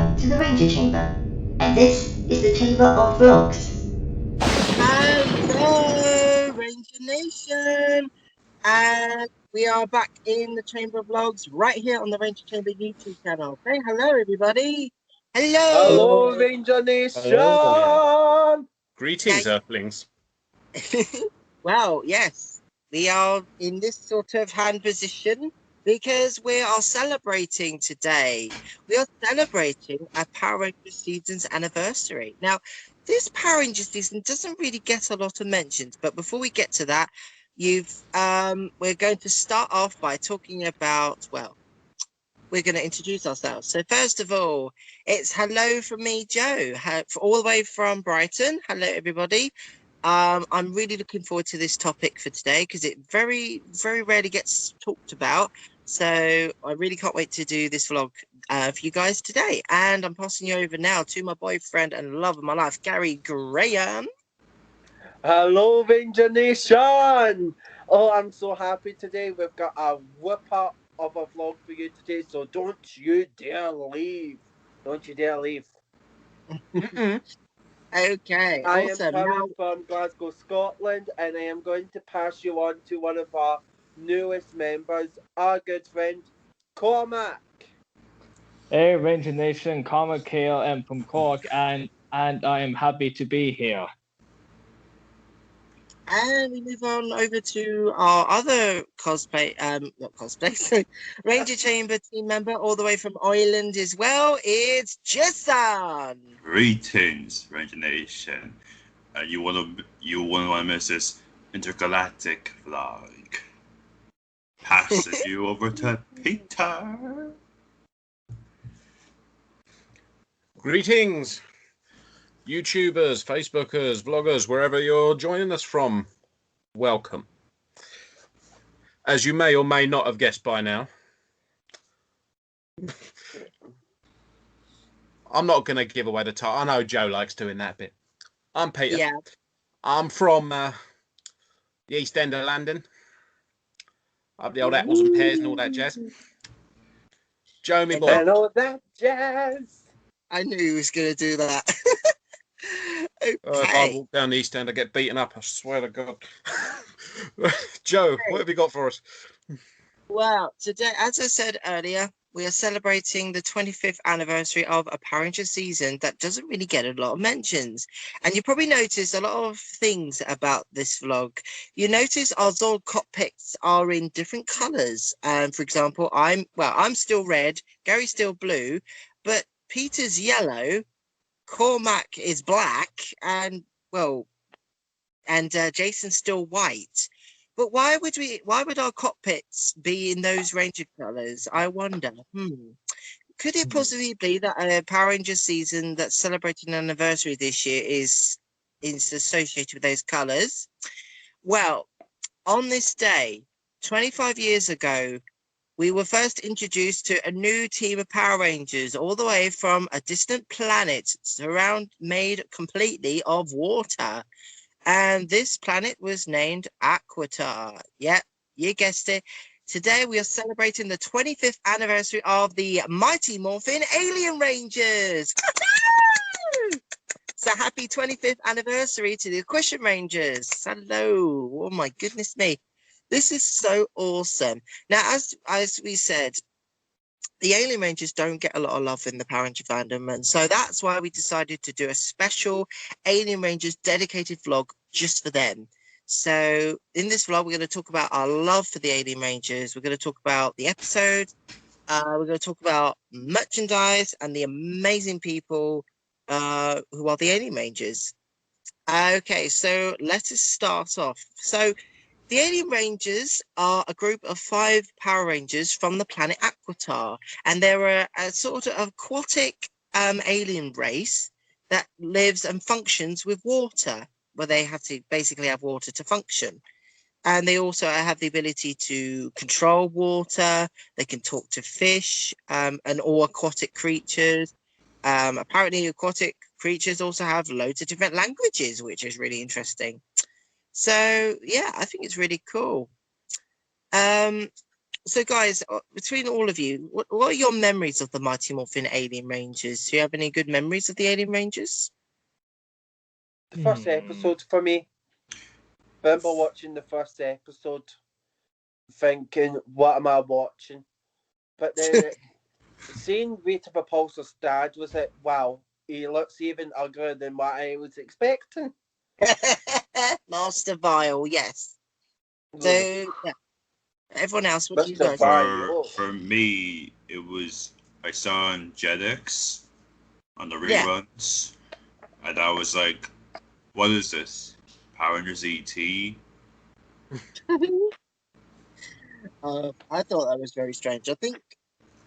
welcome to the Ranger Chamber, and this is the Chamber of Vlogs. Hello, Ranger Nation, and we are back in the Chamber of Vlogs right here on the Ranger Chamber YouTube channel. Say hello, everybody. Hello, Ranger Nation. Hello. Greetings, Earthlings. Well, yes, we are in this sort of hand position because we are celebrating today. We are celebrating our Power Rangers season's anniversary. Now, this Power Rangers season doesn't really get a lot of mentions, but before we get to that, we're going to start off by talking about, well, we're going to introduce ourselves. So first of all, it's hello from me, Joe, all the way from Brighton. Hello, everybody. I'm really looking forward to this topic for today because it very, very rarely gets talked about. So I really can't wait to do this vlog for you guys today. And I'm passing you over now to my boyfriend and love of my life, Gary Graham. Hello, Ranger Nation. Oh, I'm so happy today. We've got a whipper of a vlog for you today, so don't you dare leave. Don't you dare leave. Okay, I awesome. am coming from Glasgow, Scotland, and I am going to pass you on to one of our newest members, our good friend, Cormac. Hey, Ranger Nation, Cormac here. I'm from Cork, and I am happy to be here. And we move on over to our other Ranger Chamber team member all the way from Ireland as well. It's Jason. Greetings, Ranger Nation. You wouldn't want to miss this intergalactic vlog. Passing you over to Peter. Greetings, YouTubers, Facebookers, vloggers, wherever you're joining us from. Welcome. As you may or may not have guessed by now, I'm not going to give away the title. I know Joe likes doing that bit. I'm Peter. Yeah. I'm from the East End of London. Up the old apples and pears and all that jazz. Joe, me boy. And all that jazz. I knew he was going to do that. If I walk down the East End, I get beaten up. I swear to God. Joe, what have you got for us? Well, today, as I said earlier, we are celebrating the 25th anniversary of a Power Rangers season that doesn't really get a lot of mentions. And you probably noticed a lot of things about this vlog. You notice our Zord cockpits are in different colours. For example, I'm still red, Gary's still blue, but Peter's yellow, Cormac is black, and Jason's still white. But why would our cockpits be in those Ranger colours? I wonder. Could it possibly be that a Power Rangers season that's celebrating an anniversary this year is associated with those colours? Well, on this day, 25 years ago, we were first introduced to a new team of Power Rangers all the way from a distant planet made completely of water. And this planet was named Aquitar. Yep, you guessed it. Today we are celebrating the 25th anniversary of the Mighty Morphin Alien Rangers. So happy 25th anniversary to the Aquatian Rangers. Hello. Oh my goodness me. This is so awesome. Now, as we said, the Alien Rangers don't get a lot of love in the Power Ranger fandom, and so that's why we decided to do a special Alien Rangers dedicated vlog just for them. So in this vlog, we're going to talk about our love for the Alien Rangers. We're going to talk about the episode. We're going to talk about merchandise and the amazing people who are the Alien Rangers. Okay, so let us start off. So the Alien Rangers are a group of 5 Power Rangers from the planet Aquitar, and they're a sort of aquatic alien race that lives and functions with water, where they have to basically have water to function. And they also have the ability to control water. They can talk to fish and all aquatic creatures. Apparently, aquatic creatures also have loads of different languages, which is really interesting. So, yeah, I think it's really cool. So guys, between all of you, what are your memories of the Mighty Morphin Alien Rangers? Do you have any good memories of the Alien Rangers? The first episode for me. Remember watching the first episode, thinking, "What am I watching?" But then seeing Rate of Repulsor's dad was like, "Wow, he looks even uglier than what I was expecting." Master Vile, yes. So yeah. Everyone else, what do you Mr. guys? Vile. For me, it was I saw on Jetix on the Yeah. reruns, and I was like, "What is this? Power Rangers ET?" I thought that was very strange. I think.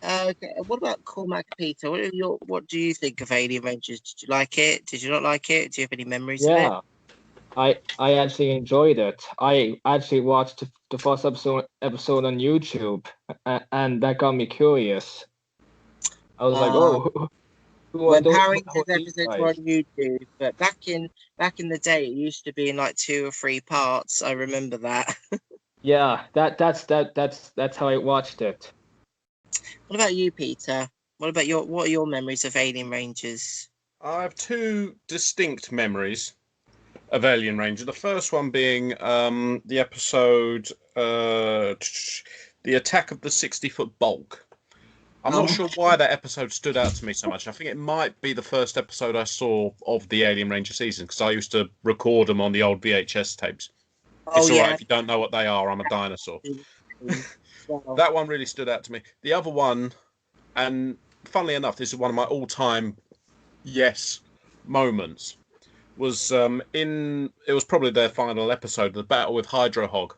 Okay, what about Cormac, Peter? What do you think of Alien Rangers? Did you like it? Did you not like it? Do you have any memories of it? Yeah, I actually enjoyed it. I actually watched the first episode on YouTube, and that got me curious. I was like, oh, who are When those? Power who Rangers are these episodes were on guys? YouTube, but back in the day, it used to be in like 2 or 3 parts. I remember that. Yeah, that's how I watched it. What about you, Peter? What are your memories of Alien Rangers? I have 2 distinct memories of Alien Ranger. The first one being the episode The Attack of the 60-Foot Bulk. I'm not sure why that episode stood out to me so much. I think it might be the first episode I saw of the Alien Ranger season, because I used to record them on the old VHS tapes. It's all right if you don't know what they are. I'm a dinosaur. That one really stood out to me. The other one, and funnily enough, this is one of my all-time moments, was it was probably their final episode, the battle with Hydro Hog.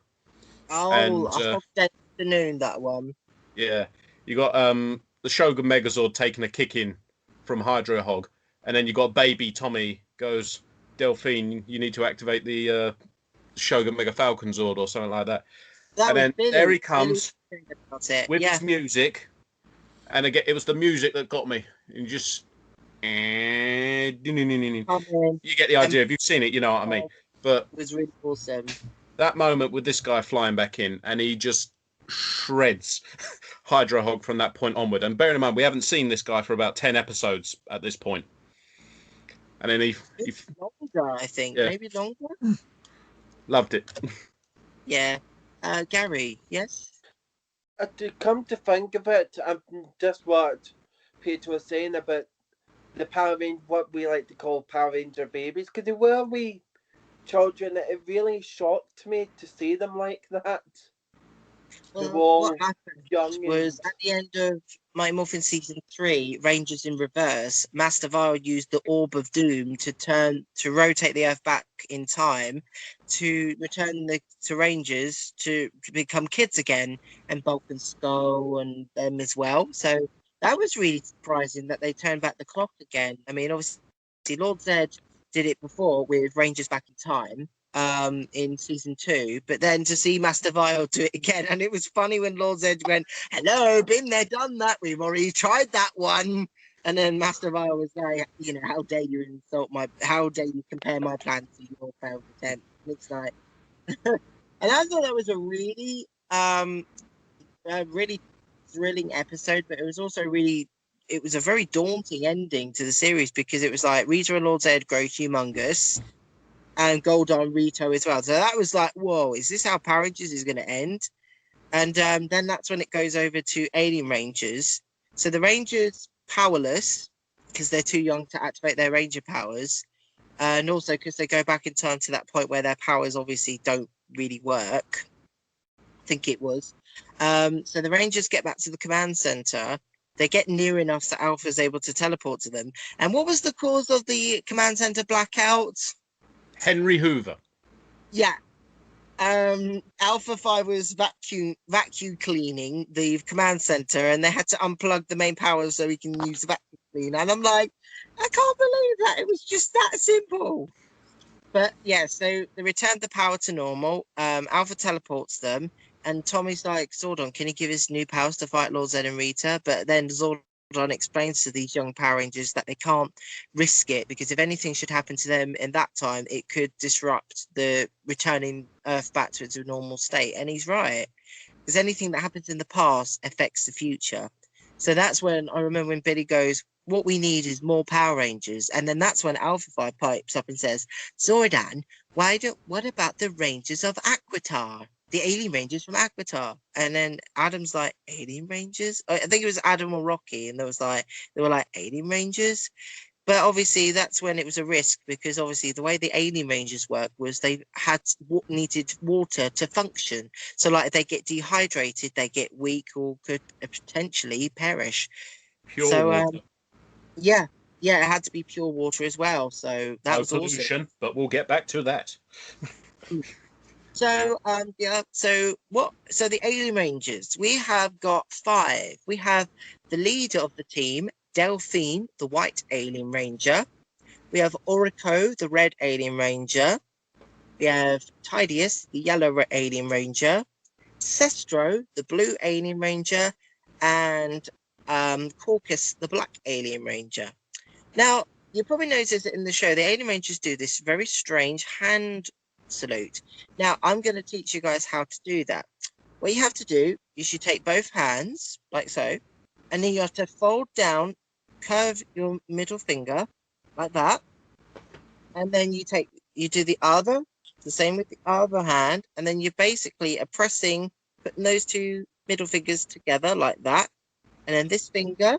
Oh, and Hogday afternoon, that one. Yeah, you got the Shogun Megazord taking a kick in from Hydro Hog, and then you got Baby Tommy goes, "Delphine, you need to activate the Shogun Mega Falcon Zord," or something like that. And then there he comes with his music, and again, it was the music that got me. And just you get the idea. If you've seen it, you know what I mean. But it was really awesome. That moment with this guy flying back in, and he just shreds Hydro Hog from that point onward. And bearing in mind, we haven't seen this guy for about 10 episodes at this point. And then he longer, I think, maybe longer. Loved it. Yeah. Gary, yes? To come to think of it, just what Peter was saying about the Power Ranger, what we like to call Power Ranger babies, because they were wee children. It really shocked me to see them like that. Well, what happened was at the end of Mighty Morphin Season 3, Rangers in Reverse, Master Vile used the Orb of Doom to rotate the Earth back in time to return to Rangers to become kids again, and Bulk and Skull and them as well. So that was really surprising that they turned back the clock again. I mean, obviously, Lord Zed did it before with Rangers Back in Time. In season 2, but then to see Master Vile do it again, and it was funny when Lord's Edge went, "Hello, been there, done that. We've already tried that one." And then Master Vile was like, "How dare you how dare you compare my plan to your failed attempt?" And it's like, and I thought that was a really, really thrilling episode, but it was also it was a very daunting ending to the series, because it was like Rita and Lord's Edge grow humongous, and Goldon Rito as well. So that was like, whoa, is this how Power Rangers is going to end? And then that's when it goes over to Alien Rangers. So the Rangers powerless, because they're too young to activate their Ranger powers. And also because they go back in time to that point where their powers obviously don't really work. I think it was. So the Rangers get back to the command center. They get near enough so Alpha's able to teleport to them. And what was the cause of the command center blackout? Henry Hoover. Yeah. Alpha 5 was vacuum cleaning the command center, and they had to unplug the main power so we can use the vacuum cleaner. And I'm like, I can't believe that. It was just that simple. But yeah, so they returned the power to normal. Alpha teleports them, and Tommy's like, "Zordon, can you give us new powers to fight Lord Zed and Rita?" But then Zordon explains to these young Power Rangers that they can't risk it, because if anything should happen to them in that time, it could disrupt the returning Earth back to its normal state. And he's right. because anything that happens in the past affects the future. So that's when I remember when Billy goes, what we need is more Power Rangers. And then that's when Alpha 5 pipes up and says, Zordon, what about the Rangers of Aquitar? The Alien Rangers from Aquitar. And then Adam's like, Alien Rangers? I think it was Adam or Rocky. And they were like, Alien Rangers? But obviously that's when it was a risk, because obviously the way the Alien Rangers work was they needed water to function. So like if they get dehydrated, they get weak or could potentially perish. Pure water. Yeah, it had to be pure water as well. So that was pollution, awesome. but we'll get back to that. So So the Alien Rangers, we have got 5. We have the leader of the team, Delphine, the white Alien Ranger. We have Orico, the red Alien Ranger. We have Tidius, the yellow Alien Ranger. Sestro, the blue Alien Ranger, and Caucus, the black Alien Ranger. Now, you probably noticed that in the show, the Alien Rangers do this very strange hand salute. Now, I'm going to teach you guys how to do that. What you have to do is you take both hands, like so, and then you have to fold down, curve your middle finger, like that, and then you do the same with the other hand, and then you basically are putting those 2 middle fingers together like that, and then this finger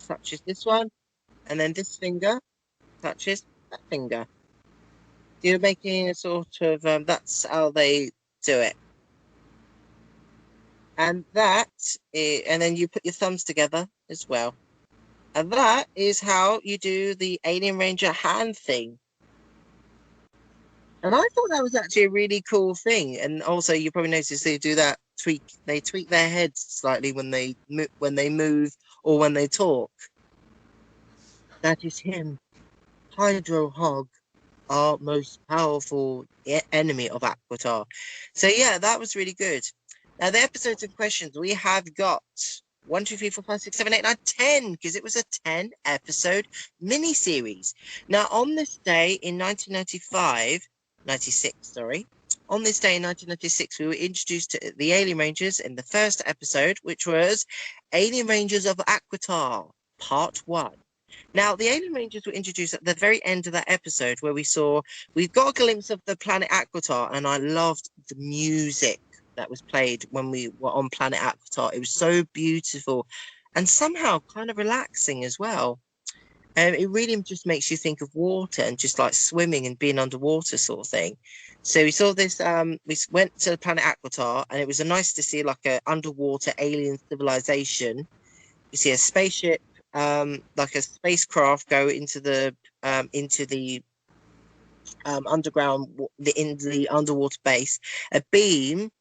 touches this one, and then this finger touches that finger. You're making a sort of, that's how they do it. And and then you put your thumbs together as well. And that is how you do the Alien Ranger hand thing. And I thought that was actually a really cool thing. And also, you probably noticed they do that they tweak their heads slightly when they move or when they talk. That is him, Hydro Hog, our most powerful enemy of Aquitar. So yeah, that was really good. Now the episodes and questions, we have got 1, 2, 3, 4, 5, 6, 7, 8, 9, 10, because it was a 10 episode mini series. Now on this day in 96, on this day in 1996, we were introduced to the Alien Rangers in the first episode, which was Alien Rangers of Aquitar, Part 1. Now, the Alien Rangers were introduced at the very end of that episode, where we've got a glimpse of the planet Aquitar, and I loved the music that was played when we were on planet Aquitar. It was so beautiful and somehow kind of relaxing as well. It really just makes you think of water and just like swimming and being underwater sort of thing. So we saw this, we went to the planet Aquitar, and it was nice to see like an underwater alien civilization. You see a spaceship, like a spacecraft go into the underground, in the underwater base. A beam,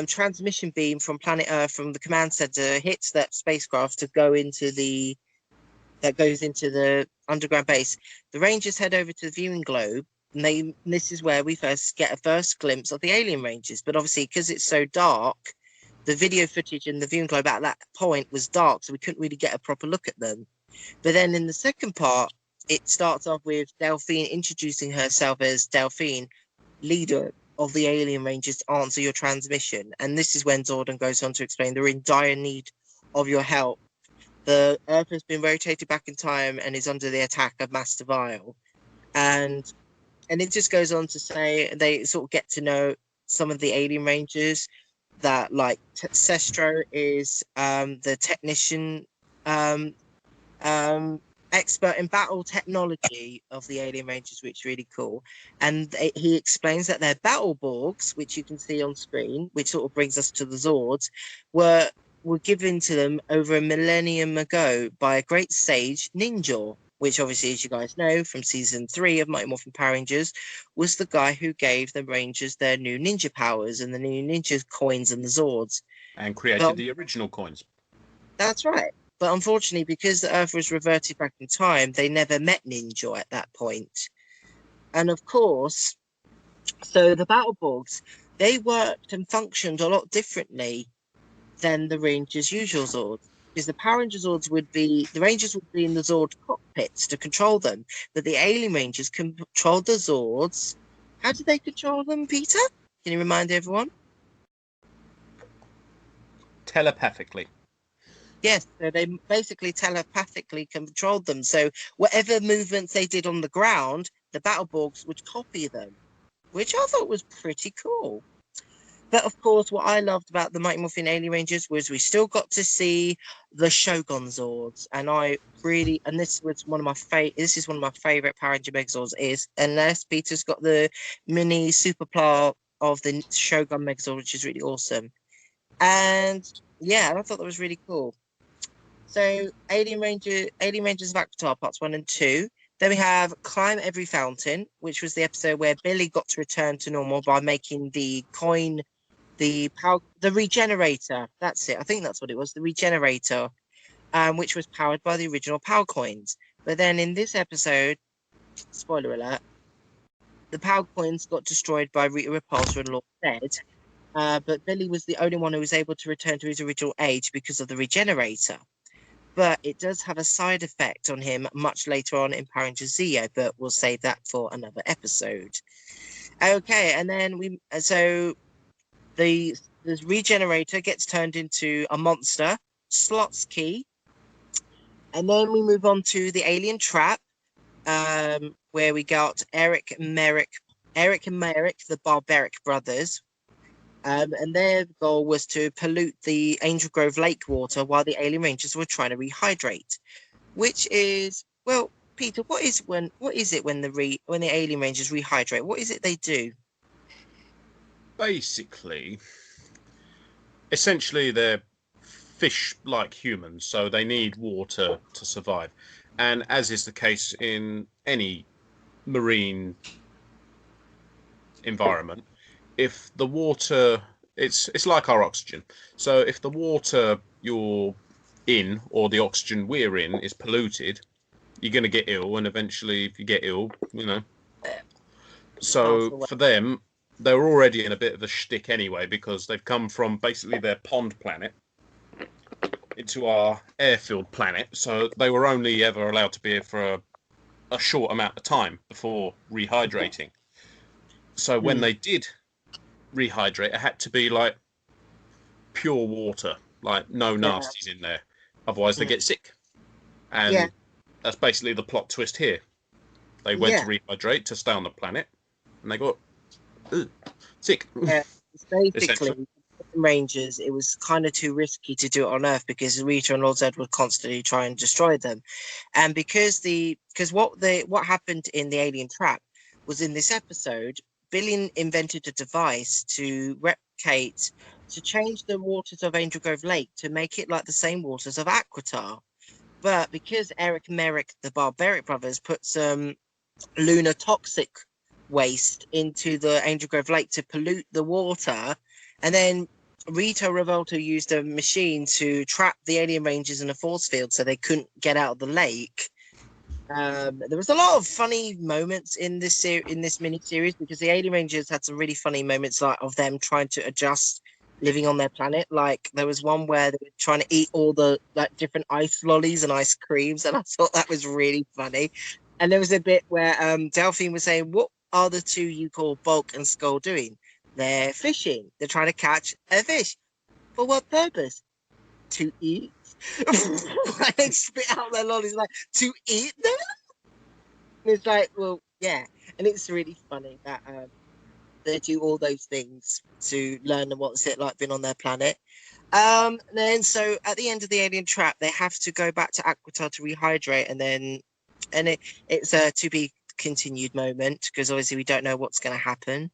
transmission beam from planet Earth, from the command center, hits that spacecraft that goes into the underground base. The Rangers head over to the viewing globe, and this is where we get a first glimpse of the Alien Rangers. But obviously, because it's so dark, the video footage in the viewing globe at that point was dark, so we couldn't really get a proper look at them. But then in the second part, it starts off with Delphine introducing herself as Delphine, leader of the Alien Rangers, to answer your transmission. And this is when Zordon goes on to explain they're in dire need of your help. The Earth has been rotated back in time and is under the attack of Master Vile. And it just goes on to say they sort of get to know some of the Alien Rangers, that like Sestro is the technician, expert in battle technology of the Alien Rangers, which is really cool. And he explains that their battle borgs, which you can see on screen, which sort of brings us to the Zords, were given to them over a millennium ago by a great sage, Ninja, which obviously, as you guys know from season 3 of Mighty Morphin Power Rangers, was the guy who gave the Rangers their new ninja powers and the new ninja coins and the Zords. And created the original coins. That's right. But unfortunately, because the Earth was reverted back in time, they never met Ninja at that point. And of course, so the Battleborgs, they worked and functioned a lot differently than the Rangers' usual Zords. Because the Power Rangers Zords the Rangers would be in the Zord cockpits to control them, but the Alien Rangers controlled the Zords. How did they control them, Peter? Can you remind everyone? telepathically. Yes, so they basically telepathically controlled them. So whatever movements they did on the ground, the Battleborgs would copy them, which I thought was pretty cool. But of course, what I loved about the Mighty Morphin Alien Rangers was we still got to see the Shogun Zords, and this was one of my favorite Power Ranger Megazords. Is unless Peter's got the mini Superplar of the Shogun Megazord, which is really awesome. And yeah, I thought that was really cool. So Alien Rangers of Aquitar parts 1 and 2. Then we have Climb Every Fountain, which was the episode where Billy got to return to normal by making the coin, the regenerator. That's it. I think that's what it was, the regenerator, which was powered by the original power coins. But then in this episode, spoiler alert, the power coins got destroyed by Rita Repulsa and Lord Zed. But Billy was the only one who was able to return to his original age because of the regenerator. But it does have a side effect on him much later on in Power Rangers Zeo, but we'll save that for another episode. Okay, and then the regenerator gets turned into a monster, Slots Key, and then we move on to the alien trap, where we got Eric and Merrick, the Barbaric brothers. And their goal was to pollute the Angel Grove Lake water while the Alien Rangers were trying to rehydrate. Which is, well, Peter, what is it when the Alien Rangers rehydrate? What is it they do? Basically, essentially, they're fish like humans, so they need water to survive. And as is the case in any marine environment, if the water, it's like our oxygen. So if the water you're in or the oxygen we're in is polluted, you're going to get ill, and eventually if you get ill, So for them, they were already in a bit of a shtick anyway, because they've come from basically their pond planet into our airfield planet, so they were only ever allowed to be here for a short amount of time before rehydrating. So when they did rehydrate, it had to be like pure water, like no nasties in there, otherwise they get sick. And that's basically the plot twist here. They went to rehydrate to stay on the planet, and they got sick. Basically, Rangers, it was kind of too risky to do it on Earth because Rita and Lord Zed would constantly try and destroy them, and because what happened in the alien trap was, in this episode, Billy invented a device to change the waters of Angel Grove Lake to make it like the same waters of Aquitar. But because Eric and Merrick, the Barbaric brothers, put some lunar toxic waste into the Angel Grove Lake to pollute the water, and then Rita Revolta used a machine to trap the Alien Rangers in a force field so they couldn't get out of the lake. There was a lot of funny moments in this mini series, because the Alien Rangers had some really funny moments, like of them trying to adjust living on their planet. Like there was one where they were trying to eat all the different ice lollies and ice creams, and I thought that was really funny. And there was a bit where Delphine was saying, "What are the two you call Bulk and Skull doing?" "They're fishing. They're trying to catch a fish. For what purpose? To eat." They spit out their lollies like, "To eat them?" And it's like, well, yeah. And it's really funny that they do all those things to learn what's it like being on their planet. Then so at the end of the alien trap, they have to go back to Aquitar to rehydrate, and it's a to be continued moment, because obviously we don't know what's going to happen.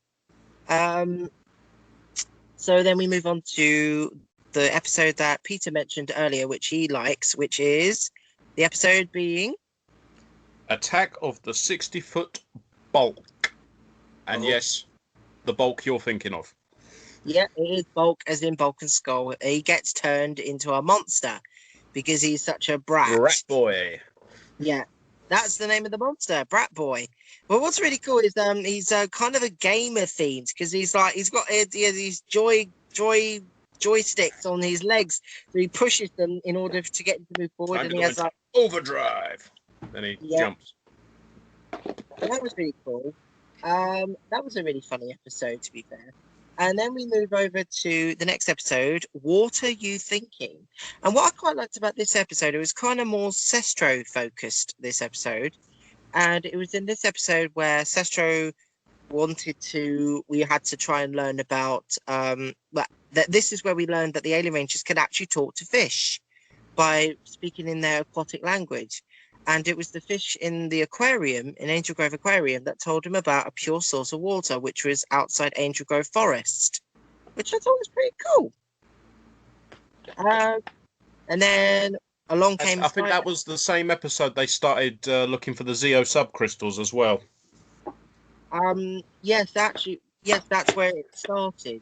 So then we move on to the episode that Peter mentioned earlier, which he likes, which is the episode being Attack of the 60-foot Bulk. And yes, the Bulk you're thinking of. Yeah, it is Bulk, as in Bulk and Skull. He gets turned into a monster because he's such a brat. Brat boy. Yeah, that's the name of the monster, Brat Boy. Well, what's really cool is he's kind of a gamer themed, because he's got these joysticks on his legs, so he pushes them in order to get him to move forward, and he has like overdrive. Then he jumps. And that was really cool. That was a really funny episode, to be fair. And then we move over to the next episode, What Are You Thinking? And what I quite liked about this episode, it was kind of more Sestro focused, this episode. And it was in this episode where Sestro we had to try and learn about, that this is where we learned that the Alien Rangers can actually talk to fish by speaking in their aquatic language. And it was the fish in the aquarium, in Angel Grove Aquarium, that told him about a pure source of water, which was outside Angel Grove Forest, which I thought was pretty cool. And then along came... I think that was the same episode they started looking for the Zeo subcrystals as well. Yes, that's where it started.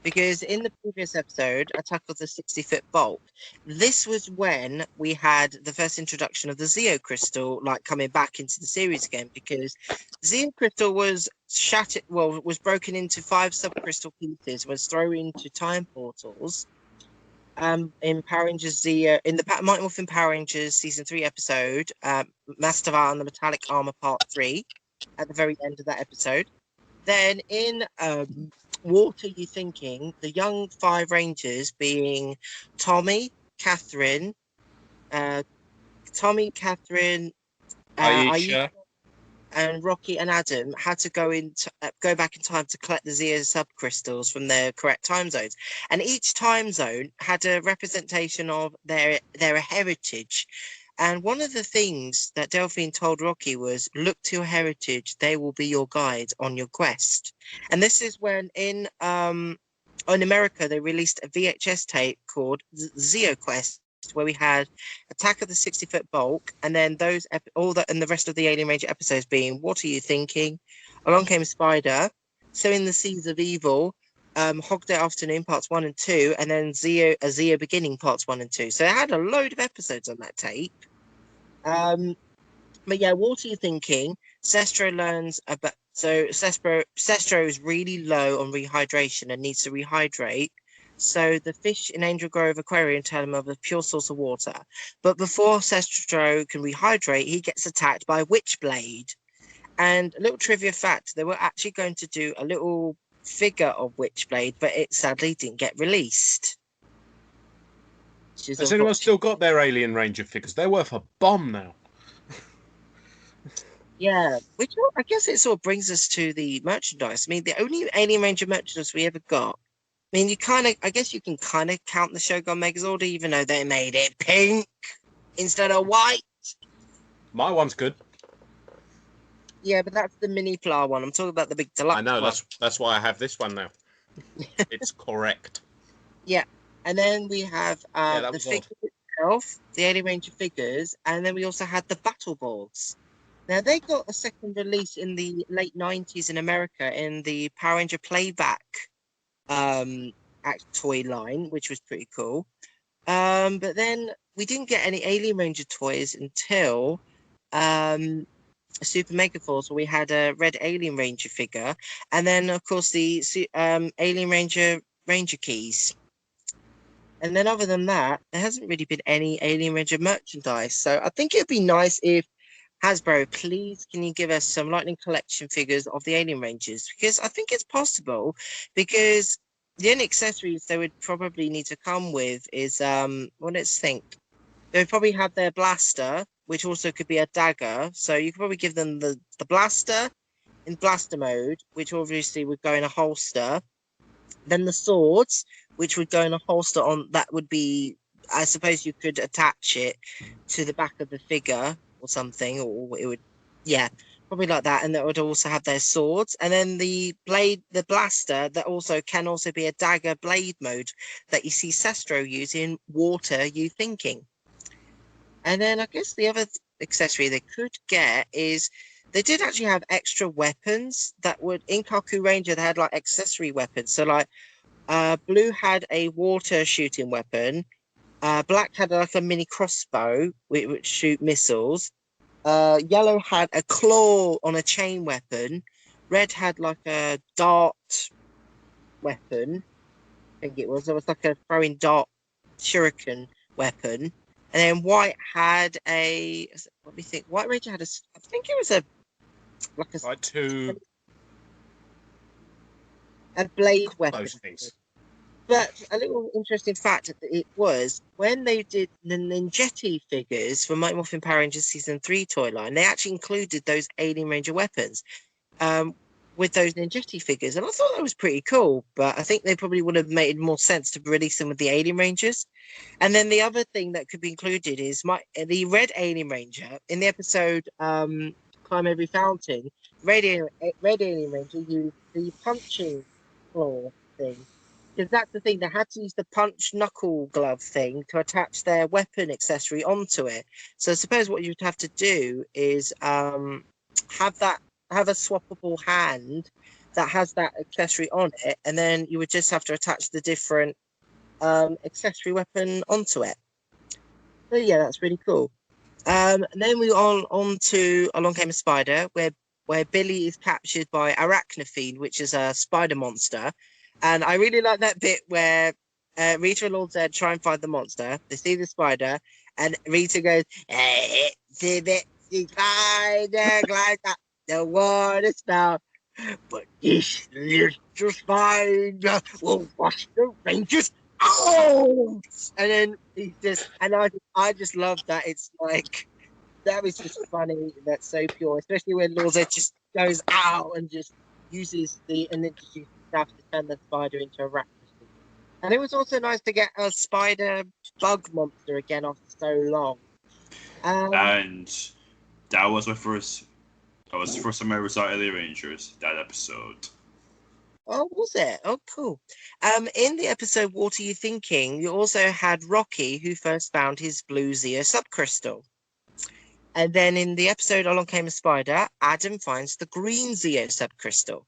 Because in the previous episode, Attack of the 60-Foot Bulk, this was when we had the first introduction of the Zeo Crystal, like coming back into the series again, because Zeo Crystal was shattered, was broken into 5 subcrystal pieces, was thrown into time portals. In Power Rangers Zeo, in the Mighty Morphin Power Rangers Season 3 episode, Master Val and the Metallic Armor Part 3, at the very end of that episode. Then in What Are You Thinking? The young 5 Rangers, being Tommy, Catherine, Aisha, and Rocky and Adam had to go back in time to collect the Zeo subcrystals from their correct time zones, and each time zone had a representation of their heritage. And one of the things that Delphine told Rocky was, look to your heritage, they will be your guide on your quest. And this is when in America, they released a VHS tape called Zeo Quest, where we had Attack of the 60-Foot Bulk, and then and the rest of the Alien Ranger episodes being What Are You Thinking? Along Came Spider, Sowing the Seeds of Evil, Hogday Afternoon Parts 1 and 2, and then Zeo Beginning Parts 1 and 2. So it had a load of episodes on that tape. But yeah, What Are You Thinking? Sestro learns about... So Sestro is really low on rehydration and needs to rehydrate. So the fish in Angel Grove Aquarium tell him of a pure source of water. But before Sestro can rehydrate, he gets attacked by a Witchblade. And a little trivia fact, they were actually going to do a little figure of Witchblade, but it sadly didn't get released. Has anyone still got their Alien Ranger figures? They're worth a bomb now. Yeah, which I guess it sort of brings us to the merchandise. I mean, the only Alien Ranger merchandise we ever got. I mean, I guess you can kind of count the Shogun Megazord, even though they made it pink instead of white. My one's good. Yeah, but that's the mini Pla one. I'm talking about the big deluxe. I know, one. that's why I have this one now. It's correct. Yeah, and then we have the figure itself, the Alien Ranger figures, and then we also had the battle boards. Now, they got a second release in the late 90s in America in the Power Ranger Playback toy line, which was pretty cool. But then we didn't get any Alien Ranger toys until Super Mega Force, where we had a red Alien Ranger figure, and then, of course, the Alien Ranger keys. And then other than that, there hasn't really been any Alien Ranger merchandise. So I think it'd be nice if Hasbro, please, can you give us some Lightning Collection figures of the Alien Rangers? Because I think it's possible, because the only accessories they would probably need to come with is, let's think. They would probably have their blaster, which also could be a dagger. So you could probably give them the blaster in blaster mode, which obviously would go in a holster. Then the swords, which would go in a holster that would be, I suppose you could attach it to the back of the figure or something, or it would, yeah, probably like that. And that would also have their swords. And then the blaster, that also can also be a dagger blade mode that you see Sestro using. What Are You Thinking? And then I guess the other accessory they could get is they did actually have extra weapons that would, in Kaku Ranger, they had like accessory weapons. So like Blue had a water shooting weapon. Black had like a mini crossbow which would shoot missiles. Yellow had a claw on a chain weapon. Red had like a dart weapon. I think it was. There was like a throwing dart shuriken weapon. And then White had let me think. White Ranger had I think it was like two. a blade weapon. Those things. But a little interesting fact that it was when they did the Ninjetti figures for Mighty Morphin Power Rangers Season 3 toy line, they actually included those Alien Ranger weapons with those Ninjetti figures. And I thought that was pretty cool, but I think they probably would have made more sense to release them with the Alien Rangers. And then the other thing that could be included is the Red Alien Ranger in the episode Climb Every Fountain. Red Alien Ranger used the punching claw thing. Because that's the thing, they had to use the punch knuckle glove thing to attach their weapon accessory onto it. So I suppose what you'd have to do is have a swappable hand that has that accessory on it, and then you would just have to attach the different accessory weapon onto it. So yeah, that's really cool. And then we on to Along Came a Spider, where Billy is captured by Arachnophene, which is a spider monster. And I really like that bit where Rita and Lord Zed try and find the monster. They see the spider, and Rita goes, "Hey, the spider glides up the water spout, but this little spider will wash the Rangers out." And then he just, and I just love that. It's like, that was just funny. That's so pure, especially when Lord Zed just goes out and just uses and introduces stuff to turn the spider into a rat. And it was also nice to get a spider bug monster again after so long. And that was my first. That was the first time I ever saw Alien Rangers. That episode. Oh, was it? Oh, cool. In the episode "What Are You Thinking?" you also had Rocky, who first found his blue Zeo subcrystal. And then in the episode "Along Came a Spider," Adam finds the green Zeo subcrystal.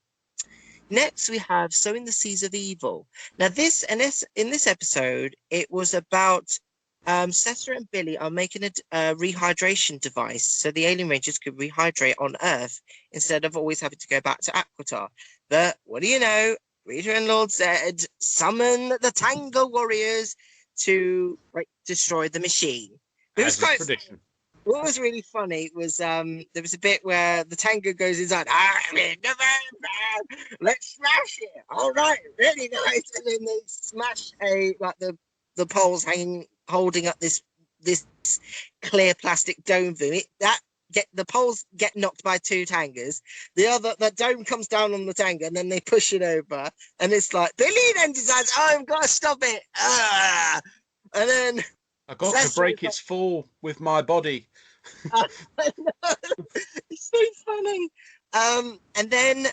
Next, we have Sowing the Seeds of Evil. Now, in this episode, it was about Sessa and Billy are making a rehydration device so the Alien Rangers could rehydrate on Earth instead of always having to go back to Aquitar. But what do you know? Rita and Lord Zed summon the Tango Warriors to destroy the machine. It was quite tradition. What was really funny was there was a bit where the Tango goes inside. I'm in November. Let's smash it. All right, really nice. And then they smash the poles holding up this clear plastic dome view. The poles get knocked by two Tangers. The dome comes down on the Tango, and then they push it over. And it's like Billy then decides, "Oh, I've got to stop it." And then I got to break its fall with my body. It's so funny. And then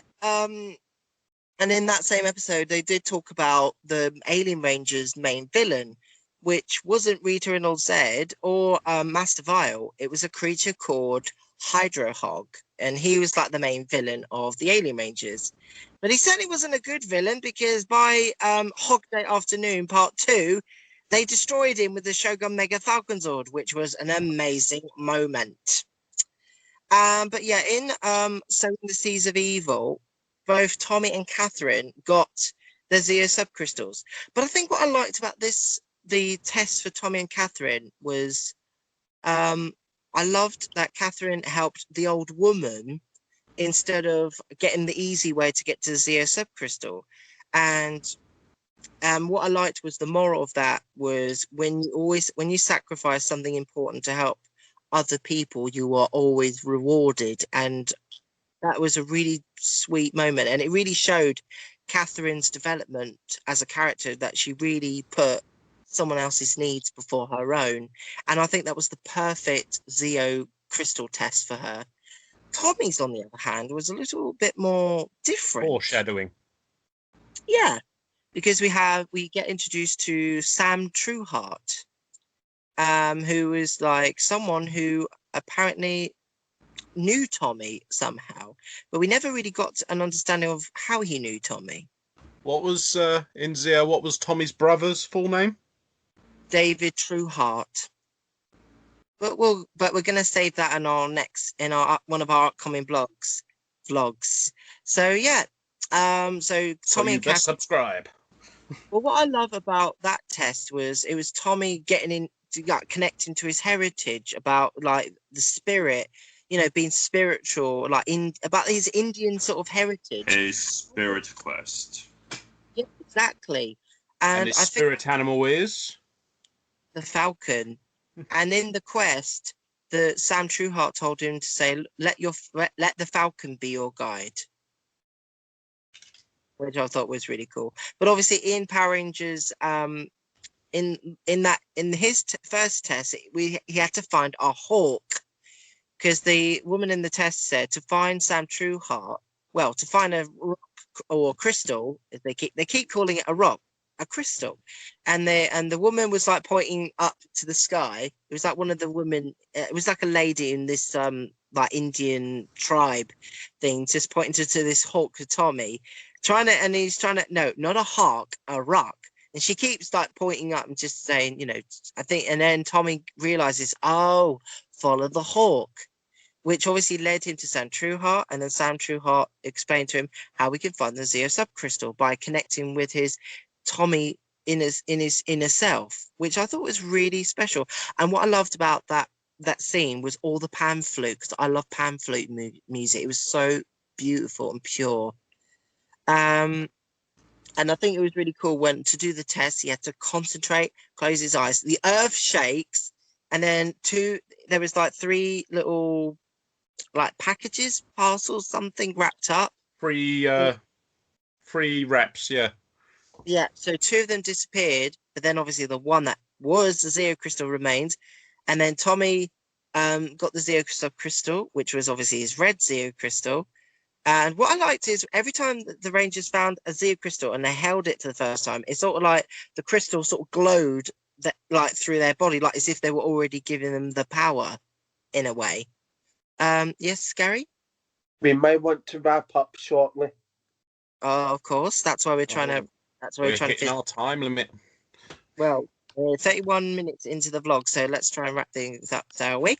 in that same episode, they did talk about the Alien Rangers' main villain, which wasn't Rita and Old Zed or Master Vile. It was a creature called Hydro Hog, and he was like the main villain of the Alien Rangers. But he certainly wasn't a good villain, because by Hogday Afternoon Part 2, they destroyed him with the Shogun Mega Falcon Zord, which was an amazing moment. But yeah, in Sowing the Seeds of Evil, both Tommy and Catherine got the Zeo subcrystals. But I think what I liked about the test for Tommy and Catherine was I loved that Catherine helped the old woman instead of getting the easy way to get to the Zeo subcrystal. And what I liked was the moral of that was when you sacrifice something important to help other people, you are always rewarded. And that was a really sweet moment. And it really showed Catherine's development as a character, that she really put someone else's needs before her own. And I think that was the perfect Zeo crystal test for her. Tommy's, on the other hand, was a little bit more different. Foreshadowing. Yeah. Because we get introduced to Sam Trueheart, who is like someone who apparently knew Tommy somehow, but we never really got an understanding of how he knew Tommy. What was in Zeo? What was Tommy's brother's full name? David Trueheart. But we're gonna save that in our one of our upcoming vlogs. So yeah. So Tommy and Catherine, subscribe. Well, what I love about that test was it was Tommy connecting to his heritage about like the spirit, being spiritual, about his Indian sort of heritage. His spirit quest. exactly. And And its I think spirit animal is the Falcon. And in the quest, the Sam Trueheart told him to say, let the Falcon be your guide," which I thought was really cool. But obviously, in Power Rangers, in his first test, he had to find a hawk, because the woman in the test said to find Sam Trueheart, well, to find a rock or a crystal, as they keep calling it a rock, a crystal, and the woman was like pointing up to the sky. It was like one of the women. It was like a lady in this like Indian tribe thing, just pointing to this hawk to Tommy, and he's trying to, no, not a hawk, a rock. And she keeps like pointing up and just saying, I think, and then Tommy realizes, oh, follow the hawk, which obviously led him to Sam Trueheart, and then Sam Trueheart explained to him how we can find the Zeo subcrystal by connecting with his Tommy in his inner self, which I thought was really special. And what I loved about that scene was all the pan flute, because I love pan flute music. It was so beautiful and pure. And I think it was really cool when, to do the test, he had to concentrate, close his eyes. The earth shakes, and then there was like 3 little like packages, parcels, something wrapped up. free reps, yeah. Yeah, so 2 of them disappeared, but then obviously the one that was the Zeo crystal remained. And then Tommy got the Zeo crystal, which was obviously his red Zeo crystal. And what I liked is every time the Rangers found a Zeo crystal and they held it for the first time, it's sort of like the crystal sort of glowed like through their body, like as if they were already giving them the power in a way. Yes, Gary? We might want to wrap up shortly. Oh, of course. That's why we're trying to. That's why we're trying to. Hitting our time limit. Well, 31 minutes into the vlog, so let's try and wrap things up, shall we?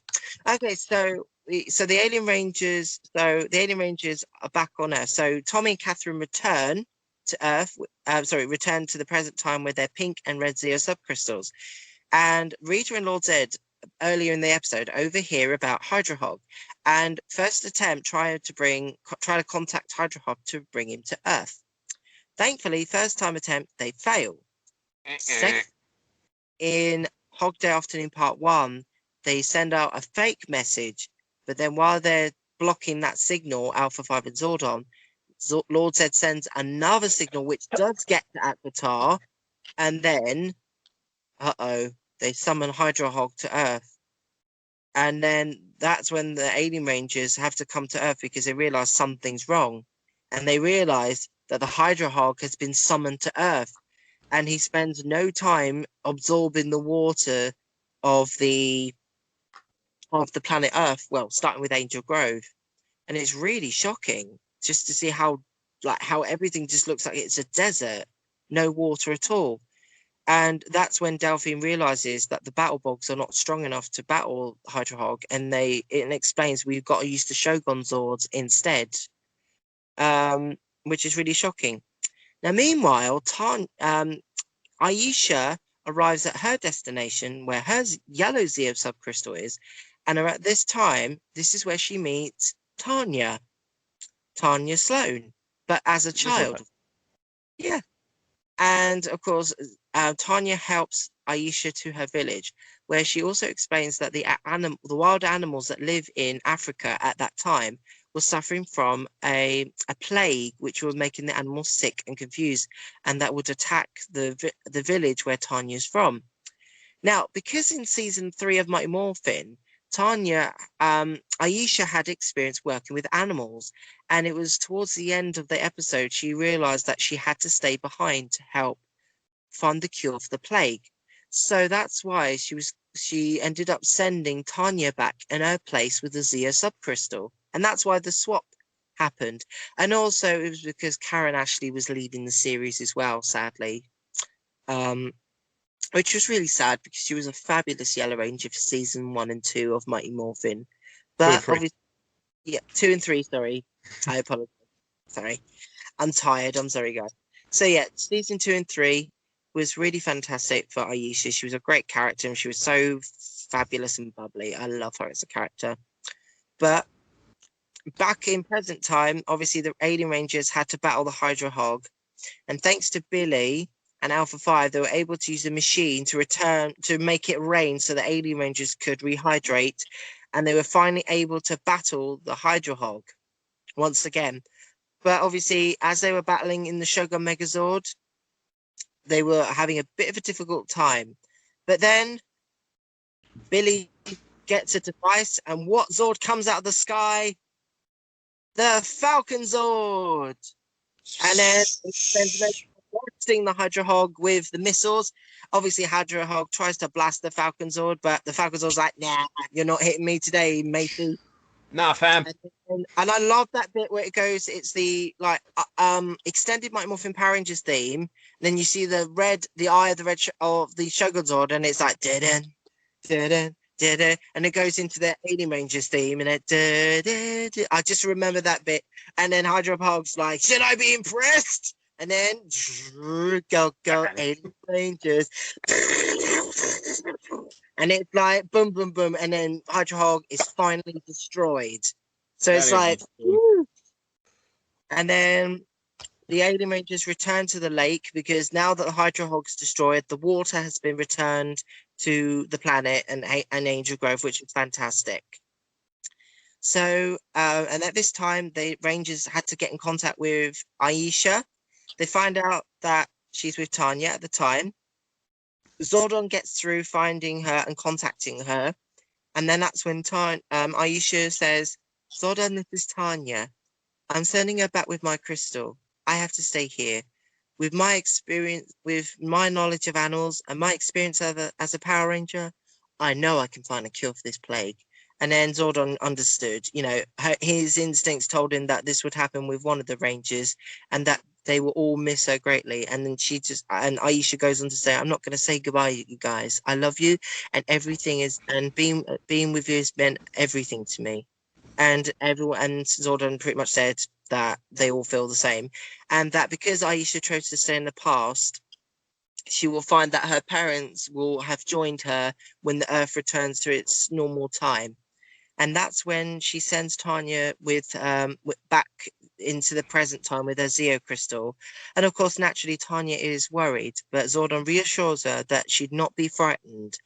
Okay, so the Alien Rangers. So the Alien Rangers are back on Earth. So Tommy and Catherine return to Earth. Return to the present time with their pink and red Zeo subcrystals. And Rita and Lord Zed earlier in the episode overhear about Hydrohog, and first attempt try to contact Hydrohog to bring him to Earth. Thankfully, first time attempt they fail. Second, in Hogday Afternoon Part 1, they send out a fake message, but then while they're blocking that signal, Alpha 5 and Zordon, Lord Zed sends another signal which does get to Aquitar, and then they summon Hydrohog to Earth. And then that's when the Alien Rangers have to come to Earth because they realize something's wrong. And they realize that the Hydrohog has been summoned to Earth. And he spends no time absorbing the water of the planet Earth. Well, starting with Angel Grove. And it's really shocking just to see how everything just looks like it's a desert. No water at all. And that's when Delphine realizes that the battle bogs are not strong enough to battle Hydrohog, and it explains we've got to use the Shogun Zords instead, which is really shocking. Now, meanwhile, Aisha arrives at her destination where her yellow Zeo subcrystal is, and at this time, this is where she meets Tanya Sloan, but as a child. Yeah. And of course, Tanya helps Aisha to her village, where she also explains that the wild animals that live in Africa at that time were suffering from a plague, which was making the animals sick and confused, and that would attack the village where Tanya's from. Now, because in season 3 of Mighty Morphin, Aisha had experience working with animals, and it was towards the end of the episode she realized that she had to stay behind to help find the cure for the plague. So that's why she ended up sending Tanya back in her place with the Zeo subcrystal, and that's why the swap happened. And also it was because Karen Ashley was leaving the series as well, sadly. Which was really sad because she was a fabulous Yellow Ranger for season 1 and 2 of Mighty Morphin. But obviously, 2 and 3, sorry. I apologize. Sorry. I'm tired. I'm sorry, guys. So yeah, season 2 and 3 was really fantastic for Aisha. She was a great character and she was so fabulous and bubbly. I love her as a character. But back in present time, obviously the Alien Rangers had to battle the Hydrohog And thanks to Billy and Alpha 5, they were able to use the machine to make it rain so the Alien Rangers could rehydrate. And they were finally able to battle the Hydra Hog once again. But obviously, as they were battling in the Shogun Megazord, they were having a bit of a difficult time. But then Billy gets a device, and what Zord comes out of the sky? The Falcon Zord! And then blasting the Hydra Hog with the missiles. Obviously, Hydra Hog tries to blast the Falcon Zord, but the Falcon Zord's like, nah, you're not hitting me today, matey. Nah, fam. And I love that bit where it goes, it's the extended Mighty Morphin Power Rangers theme. And then you see the eye of the Shogun Zord, and it's like, dun dun dun, and it goes into the Alien Rangers theme, and I just remember that bit. And then Hydra Hog's like, should I be impressed? And then go Alien Rangers, and it's like boom boom boom, and then Hydra Hog is finally destroyed. So it's like, woo. And then the Alien Rangers return to the lake, because now that the Hydra Hog's destroyed, the water has been returned to the planet and Angel Grove, which is fantastic. So, and at this time, the Rangers had to get in contact with Aisha. They find out that she's with Tanya at the time. Zordon gets through finding her and contacting her. And then that's when Aisha says, Zordon, this is Tanya. I'm sending her back with my crystal. I have to stay here. With my experience, with my knowledge of animals and my experience as a Power Ranger, I know I can find a cure for this plague. And then Zordon understood, his instincts told him that this would happen with one of the Rangers, and that they will all miss her greatly. And then and Aisha goes on to say, I'm not going to say goodbye, you guys. I love you, and everything is, and being with you has meant everything to me. And Zordon pretty much said that they all feel the same. And that because Aisha chose to stay in the past, she will find that her parents will have joined her when the Earth returns to its normal time. And that's when she sends Tanya back into the present time with her Zeo crystal. And of course, naturally, Tanya is worried, but Zordon reassures her that she'd not be frightened.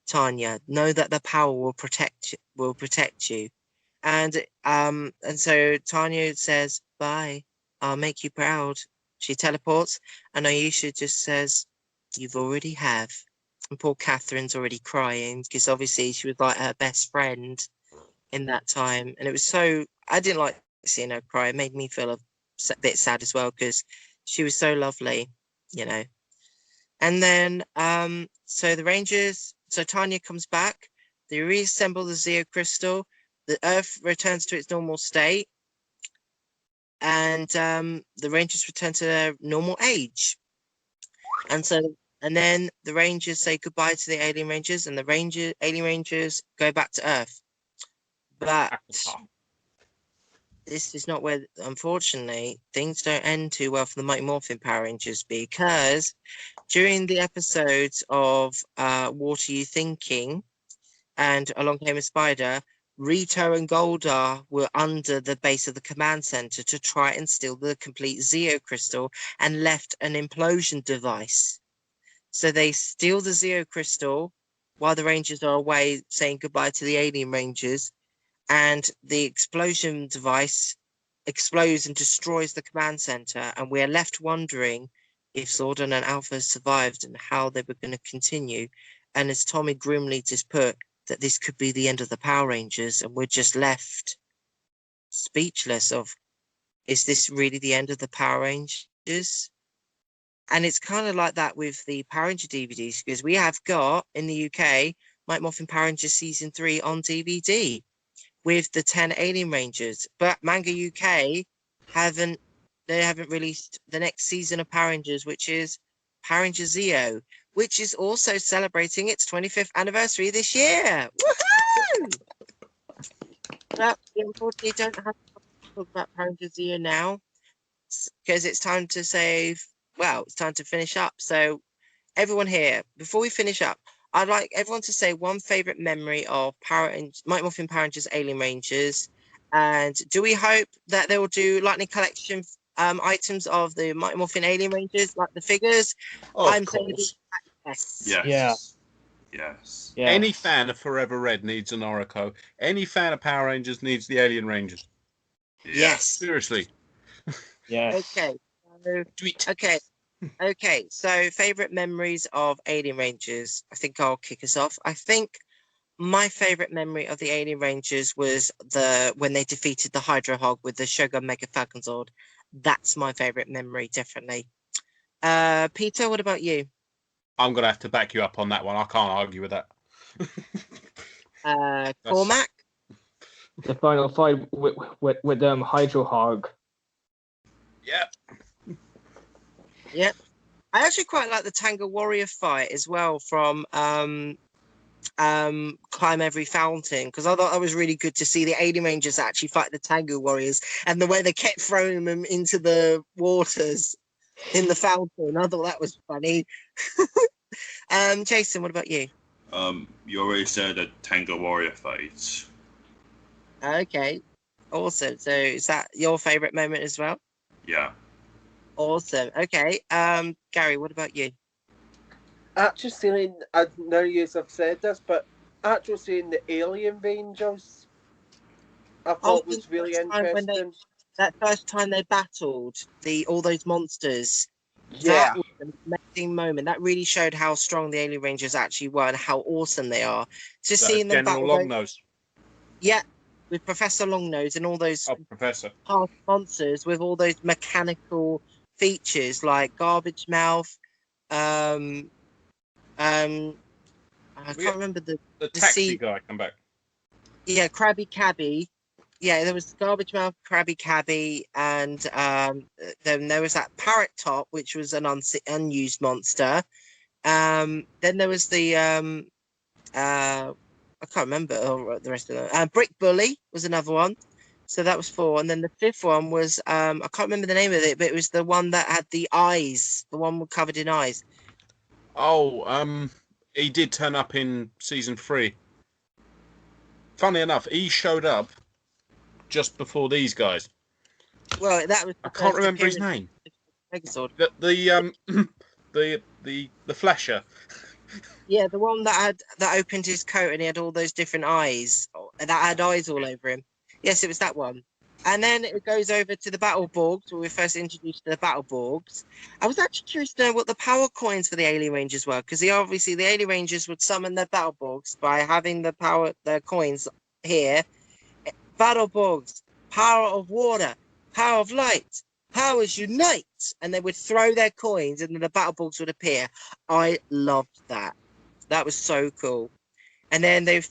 Tanya, know that the power will protect you. And so Tanya says, bye, I'll make you proud. She teleports, and Aisha just says, you've already have. And poor Catherine's already crying, because obviously she was like her best friend in that time. And it was I didn't like seeing her cry. It made me feel a bit sad as well, because she was so lovely, And then, so Tanya comes back, they reassemble the Zeo crystal, the Earth returns to its normal state, and the Rangers return to their normal age. And then the Rangers say goodbye to the Alien Rangers, and the Alien Rangers go back to Earth. But this is not where, unfortunately, things don't end too well for the Mighty Morphin Power Rangers, because during the episodes of What Are You Thinking and Along Came a Spider, Rito and Goldar were under the base of the command center to try and steal the complete Zeo crystal, and left an implosion device. So they steal the Zeo crystal while the Rangers are away saying goodbye to the Alien Rangers, and the explosion device explodes and destroys the command center, and we are left wondering if Zordon and Alpha survived and how they were going to continue. And as Tommy grimly just put, that this could be the end of the Power Rangers, and we're just left speechless of, is this really the end of the Power Rangers? And it's kind of like that with the Power Ranger DVDs, because we have got in the UK Mighty Morphin Power Rangers Season 3 on DVD with the 10 Alien Rangers, but Manga UK haven't released the next season of Power Rangers, which is Power Rangers Zeo, which is also celebrating its 25th anniversary this year. Woohoo! But we unfortunately don't have to talk about Power Rangers Zeo now, because it's time to it's time to finish up. So everyone here, before we finish up, I'd like everyone to say one favorite memory of Mighty Morphin Power Rangers Alien Rangers. And do we hope that they will do Lightning Collection items of the Mighty Morphin Alien Rangers, like the figures? Of I'm saying course. yes. Yes. Yeah. Yes. Yeah. Any fan of Forever Red needs an Orico. Any fan of Power Rangers needs the Alien Rangers. Yes. Seriously. Yes. Okay. So, Tweet. okay. So, favorite memories of Alien Rangers. I think I'll kick us off. I think my favorite memory of the Alien Rangers was when they defeated the Hydro Hog with the Shogun Mega Falcon Zord. That's my favorite memory, definitely. Peter, what about you? I'm going to have to back you up on that one. I can't argue with that. Cormac? The final fight with Hydro Hog. Yep. Yep. I actually quite like the Tango Warrior fight as well from Climb Every Fountain, because I thought that was really good to see the Alien Rangers actually fight the Tango Warriors, and the way they kept throwing them into the waters in the fountain. I thought that was funny. Jason, what about you? You already said the Tango Warrior fight. Okay, awesome. So is that your favorite moment as well? Yeah. Awesome. Okay. Gary, what about you? Actually seeing, I know you have said this, but actually seeing the Alien Rangers, I thought was really interesting. That first time they battled all those monsters. Yeah. That was an amazing moment. That really showed how strong the Alien Rangers actually were and how awesome they are. Just seeing them General battle Longnose. Yeah, with Professor Longnose and all those Professor. past monsters with all those mechanical features like Garbage Mouth. I can't remember the taxi guy come back. Yeah, Krabby Cabby. Yeah, there was Garbage Mouth, Krabby Cabby, and then there was that Parrot Top, which was an unused monster. Then there was the I can't remember the rest of them. Brick Bully was another one. So that was 4. And then the 5th one was I can't remember the name of it, but it was the one that had the eyes, the one covered in eyes. Oh, he did turn up in season 3. Funny enough, he showed up just before these guys. Well, that was. I can't remember his name. Megazord. The flasher. Yeah, the one that opened his coat and he had all those different eyes that had eyes all over him. Yes, it was that one. And then it goes over to the Battle Borgs, where we're first introduced to the Battle Borgs. I was actually curious to know what the power coins for the Alien Rangers were, because obviously the Alien Rangers would summon their Battle Borgs by having the coins here. Battle Borgs, power of water, power of light, powers unite, and they would throw their coins and then the Battle Borgs would appear. I loved that. That was so cool. And then they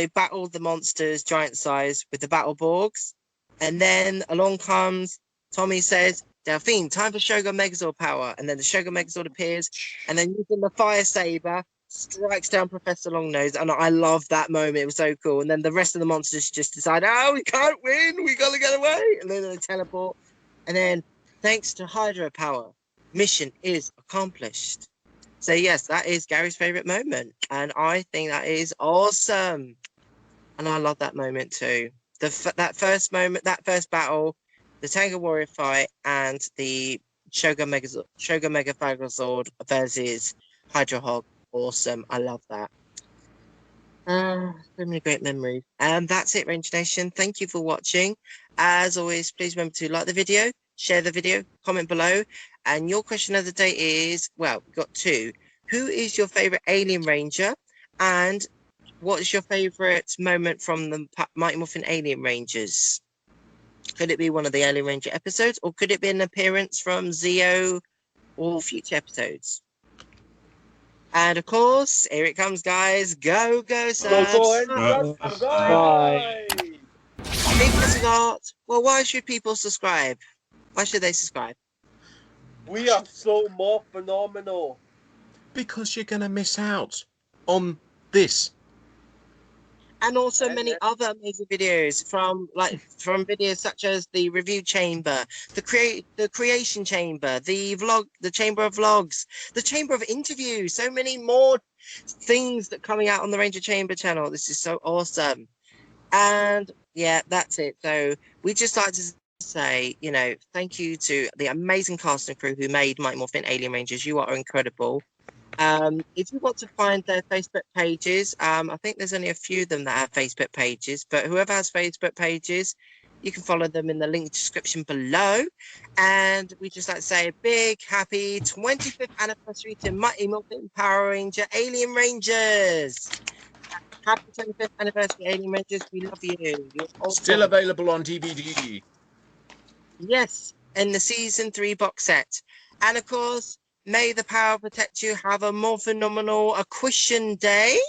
battled the monsters giant size with the Battle Borgs. And then along comes Tommy says, Delphine, time for Shogun Megazord power. And then the Shogun Megazord appears. And then using the Fire Saber, strikes down Professor Longnose. And I loved that moment. It was so cool. And then the rest of the monsters just decide, oh, we can't win. We got to get away. And then they teleport. And then thanks to Hydro Power, mission is accomplished. So yes, that is Gary's favorite moment. And I think that is awesome. And I love that moment too. That first moment, that first battle, the Tango Warrior fight, and the Shogun Mega Megazord versus Hydro Hog. Awesome. I love that. So many great memories. And that's it, Ranger Nation. Thank you for watching. As always, please remember to like the video, share the video, comment below. And your question of the day is, well, we've got 2. Who is your favorite Alien Ranger? And what is your favorite moment from the Mighty Morphin Alien Rangers? Could it be one of the Alien Ranger episodes, or could it be an appearance from Zeo or future episodes? And of course, here it comes, guys. Go, Subscribe. People forgot. Well, why should people subscribe? Why should they subscribe? We are so more phenomenal. Because you're going to miss out on this. And also many other amazing videos from videos such as the review chamber, the creation chamber, the chamber of vlogs, the chamber of interviews, so many more things that coming out on the Ranger Chamber channel. This is so awesome. And yeah, that's it. So we just like to say, you know, thank you to the amazing cast and crew who made Mighty Morphin Alien Rangers. You are incredible. If you want to find their Facebook pages, I think there's only a few of them that have Facebook pages, but whoever has Facebook pages, you can follow them in the link description below. And we just like to say a big happy 25th anniversary to Mighty Morphin Power Ranger Alien Rangers. Happy 25th anniversary, Alien Rangers. We love you. You're awesome. Still available on DVD. Yes, in the season 3 box set. And of course, may the power protect you. Have a more phenomenal Aquitian day.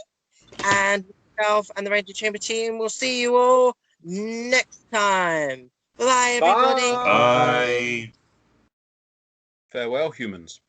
And myself and the Ranger Chamber team will see you all next time. Bye, everybody. Bye. Bye. Farewell, humans.